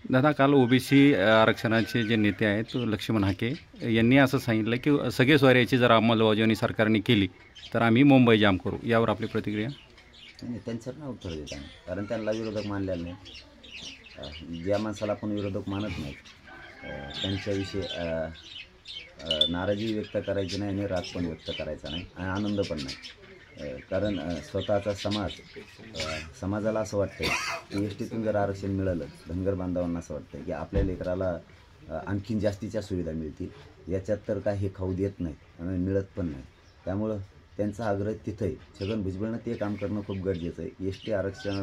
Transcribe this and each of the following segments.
दादा, काल ओबीसी आरक्षणाचे जे नेते आहेत लक्ष्मण हाके यांनी असं सांगितलं की सगळे स्वाऱ्याची जर अंमलबजावणी सरकारने केली तर आम्ही मुंबई जाम करू. यावर आपली प्रतिक्रिया? नाही, त्यांच्यावर नाही उत्तर देत आम्ही, कारण त्यांना विरोधक मानलेलं नाही. ज्या माणसाला आपण विरोधक मानत नाही त्यांच्याविषयी नाराजी व्यक्त करायची नाही आणि राग पण व्यक्त करायचा नाही आणि आनंद पण नाही. कारण स्वतःचा समाजाला असं वाटतं की एस टीतून जर आरक्षण मिळालं, धनगर बांधवांना असं वाटतं की आपल्या लेकराला आणखीन जास्तीच्या सुविधा मिळतील. याच्यात तर काय हे खाऊ देत नाहीत आणि मिळत पण नाही. त्यामुळं त्यांचा आग्रह तिथं आहे. छगन भुजबळनं ते काम करणं खूप गरजेचं आहे. एस टी आरक्षण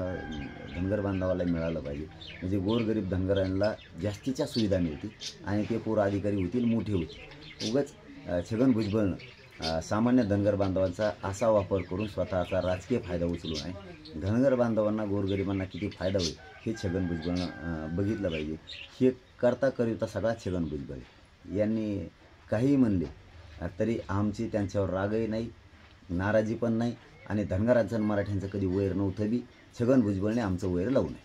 धनगर बांधवाला मिळालं पाहिजे, म्हणजे गोरगरीब धनगरांना जास्तीच्या सुविधा मिळतील आणि ते पूर अधिकारी होतील, मोठे होतील. उगाच छगन भुजबळनं सामान्य धनगर बांधवांचा असा वापर करून स्वतःचा राजकीय फायदा उचलू नये. धनगर बांधवांना, गोरगरिबांना किती फायदा होईल हे छगन भुजबळनं बघितलं पाहिजे. हे करता सगळा छगन भुजबळ. यांनी काहीही म्हणले तरी आमची त्यांच्यावर रागही नाही, नाराजी पण नाही आणि धनगरांचं आणि मराठ्यांचं कधी वैर नव्हतं बी. छगन भुजबळने आमचं वैर लावू नये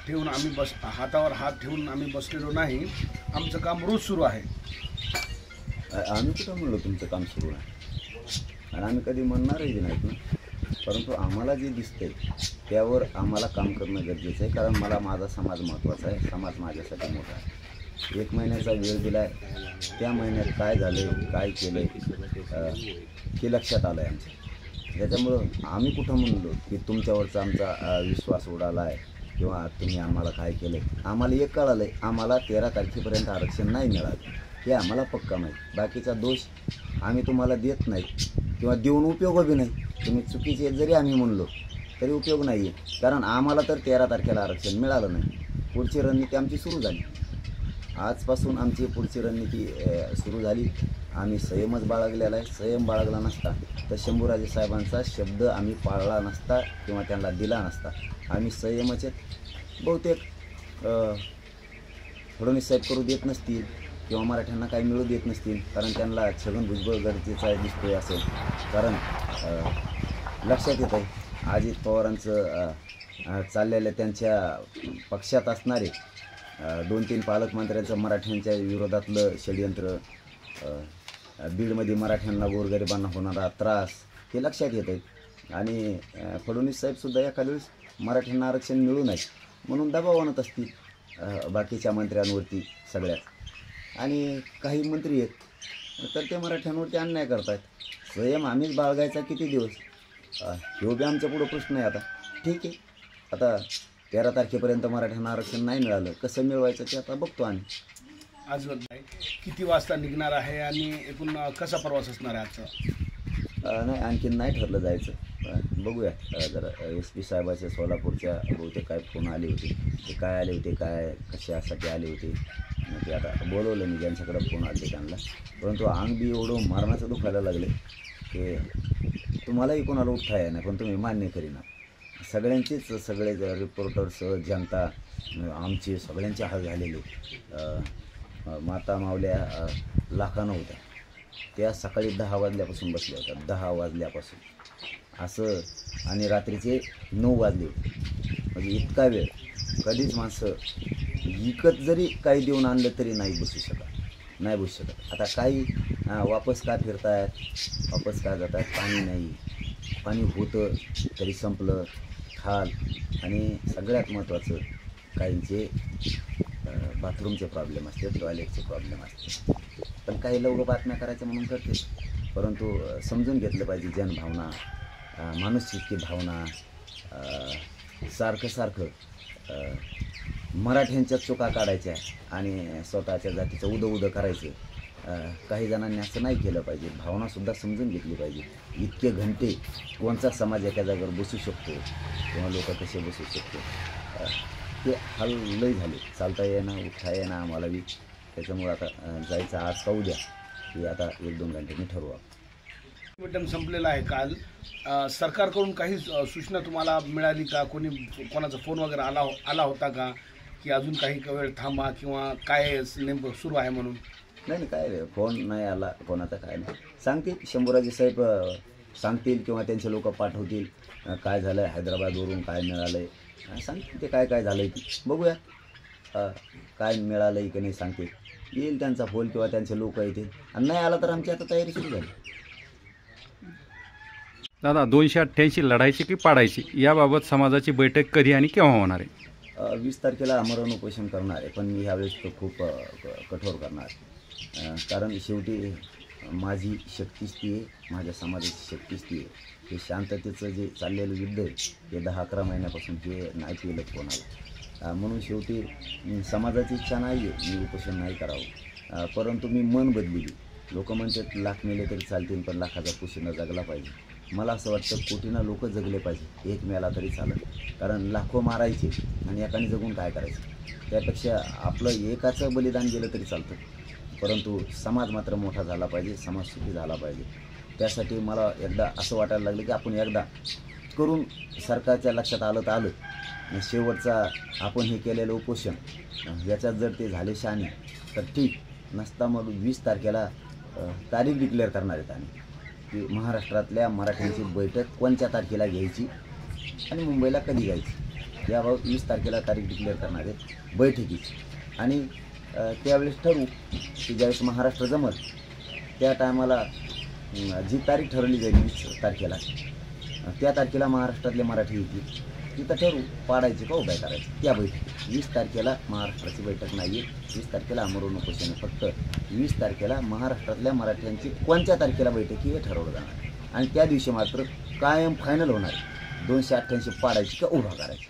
ठेवून आम्ही हातावर हात ठेवून आम्ही बसलेलो नाही. आमचं काम रोज सुरू आहे. आम्ही कुठं म्हणलो तुमचं काम सुरू नाही आणि आम्ही कधी म्हणणारही नाहीत ना. परंतु आम्हाला जे दिसतंय त्यावर आम्हाला काम करणं गरजेचं आहे. कारण मला माझा समाज महत्त्वाचा आहे, समाज माझ्यासाठी मोठा आहे. 1 महिन्याचा वेळ दिला आहे, त्या महिन्यात काय झालं, काय केलं हे लक्षात आलं आहे आमच्या. त्याच्यामुळं आम्ही कुठं म्हणलो की तुमच्यावरचा आमचा विश्वास उडाला आहे किंवा तुम्ही आम्हाला काय केलं आहे. आम्हाला एक कळालं आहे, आम्हाला 13 तारखेपर्यंत आरक्षण नाही मिळालं हे आम्हाला पक्का माहीत. बाकीचा दोष आम्ही तुम्हाला देत नाही किंवा देऊन उपयोग बी नाही. तुम्ही चुकीचे जरी आम्ही म्हणलो तरी उपयोग नाही आहे, कारण आम्हाला तर 13 तारखेला आरक्षण मिळालं नाही. पुढची रणनीती आमची सुरू झाली. आजपासून आमची पुढची रणनीती सुरू झाली. आम्ही संयमच बाळगलेला आहे. संयम बाळगला नसता तर शंभूराजे साहेबांचा शब्द आम्ही पाळला नसता किंवा त्यांना दिला नसता. आम्ही संयमाचे बहुतेक फडणवीस साहेब करू देत नसतील किंवा मराठ्यांना काही मिळू देत नसतील, कारण त्यांना छगन भुजबळ गरजेचा दिसतोय असेल. कारण लक्षात येत आहे अजित पवारांचं चाललेलं त्यांच्या पक्षात असणारे 2-3 पालकमंत्र्यांचं मराठ्यांच्या विरोधातलं षडयंत्र, बीडमध्ये मराठ्यांना, गोरगरिबांना होणारा त्रास हे लक्षात येत आहे. आणि फडणवीस साहेबसुद्धा एखाद्या वेळेस मराठ्यांना आरक्षण मिळू नये म्हणून दबाव आणत असतील बाकीच्या मंत्र्यांवरती सगळ्या. आणि काही मंत्री आहेत तर ते मराठ्यांवरती अन्याय करत आहेत. संयम आम्हीच बाळगायचा किती दिवस, ह्यो बी आमच्या पुढं प्रश्न आहे. आता ठीक आहे, आता 13 तारखेपर्यंत मराठ्यांना आरक्षण नाही मिळालं, कसं मिळवायचं ते आता बघतो आम्ही. आज किती वाजता निघणार आहे आणि एकूण कसा प्रवास असणार आहे आजचा? नाही, आणखीन नाही ठरलं जायचं. बघूया जरा SP साहेबाच्या सोलापूरच्या बहुतेक काय फोन आले होते, ते काय आले होते, काय कशासाठी आले होते ते आता बोलवलं मी ज्यांच्याकडे फोन आले त्यांना. परंतु अंग बी एवढं मारण्याचं दुखायला लागले की तुम्हालाही कोणाला उठता येणार, पण तुम्ही मान्य करीना. सगळ्यांचेच सगळे रिपोर्टर्स, जनता आमचे सगळ्यांचे हाल झालेले. माता मावल्या लाखानं होत्या, त्या सकाळी 10 वाजल्यापासून बसल्या होत्या, 10 वाजल्यापासून असं, आणि रात्रीचे 9 वाजले होते. म्हणजे इतका वेळ कधीच माणसं विकत जरी काही देऊन आणलं तरी नाही बसू शकत. आता काही वापस का फिरतायत, वापस का जातात, पाणी नाही, पाणी होतं तरी संपलं, खाल. आणि सगळ्यात महत्त्वाचं काहींचे बाथरूमचे प्रॉब्लेम असते, टॉयलेटचे प्रॉब्लेम असते. पण काही लोक बातम्या करायच्या म्हणून करते, परंतु समजून घेतलं पाहिजे जनभावना, माणुसकीची भावना. सारखं मराठ्यांच्या चुका काढायच्या आणि स्वतःच्या जातीचं उदं करायचं. काही जणांनी असं नाही केलं पाहिजे. भावनासुद्धा समजून घेतली पाहिजे. इतके घंटे कोणता समाज एका जागेवर बसू शकतो किंवा लोक कसे बसू शकतो, ते हाल लय झाले. चालता येणं, उठता येणं आम्हाला बी. त्याच्यामुळे आता जायचं आज का उद्या की आता 1-2 घंटे ठरवू. मीटिंग संपलेला आहे. काल सरकारकडून काही सूचना तुम्हाला मिळाली का? कोणाचा फोन वगैरे आला होता का की अजून काही वेळ थांबा किंवा काय नेमकं सुरू आहे म्हणून? नाही, काय फोन नाही आला कोणाचा, काय नाही. सांगतील शंभूराजे साहेब, सांगतील किंवा त्यांचे लोक पाठवतील काय झालं, हैदराबादवरून काय मिळालं आहे सांगते ते काय काय झालं आहे ते बघूया. काय मिळालं आहे की नाही सांगते. येईल त्यांचा फोन किंवा त्यांचे लोक येतील आणि नाही आला तर आमची आता तयारी सुरू झाली. दादा 288 लढायची की पाडायची याबाबत समाजाची बैठक कधी आणि केव्हा होणार आहे? 20 तारखेला आमरण उपोषण करणार आहे, पण मी ह्यावेळेस तो खूप कठोर करणार आहे. कारण शेवटी माझी शक्तीच ती आहे, माझ्या समाजाची शक्तीच ती आहे. हे शांततेचं जे चाललेलं युद्ध आहे हे 10-11 महिन्यापासून हे नाही केलं कोणाला. म्हणून शेवटी समाजाची इच्छा नाही आहे मी उपोषण नाही करावं. परंतु मी मन बदलली. लोक म्हणतात लाख मेले तरी चालतील पण लाखाचा पोशिंदा जगला पाहिजे. मला असं वाटतं कोटीनं लोक जगले पाहिजे, एक मेला तरी चालेल. कारण लाखो मारायचे आणि एकाने जगून काय करायचं. त्यापेक्षा आपलं एकाचं बलिदान गेलं तरी चालतं, परंतु समाज मात्र मोठा झाला पाहिजे, समाज सुखी झाला पाहिजे. त्यासाठी मला एकदा असं वाटायला लागलं की आपण एकदा करून सरकारच्या लक्षात आलं तर आलं. शेवटचा आपण हे केलेलं उपोषण याच्यात जर ते झाले शहाणे तर ठीक नसता. मग 20 तारखेला तारीख डिक्लेअर करणार आहेत आणि की महाराष्ट्रातल्या मराठ्यांची बैठक कोणत्या तारखेला घ्यायची आणि मुंबईला कधी घ्यायची याबाबत 20 तारखेला तारीख डिक्लेअर करणार आहेत बैठकीची. आणि त्यावेळेस ठरवू की ज्यावेळेस महाराष्ट्र जमत त्या टायमाला जी तारीख ठरवली जाईल 20 तारखेला त्या तारखेला महाराष्ट्रातले मराठी येतील. तिथं ठरवू पाडायचे का उभ्या करायचं त्या बैठकीत. 20 तारखेला महाराष्ट्राची बैठक नाही आहे, 20 तारखेला आमरण उपोषण आहे. फक्त 20 तारखेला महाराष्ट्रातल्या मराठ्यांची कोणत्या तारखेला बैठकी हे ठरवलं जाणार आहे आणि त्या दिवशी मात्र कायम फायनल होणार 288 पाडायची का उभा करायची.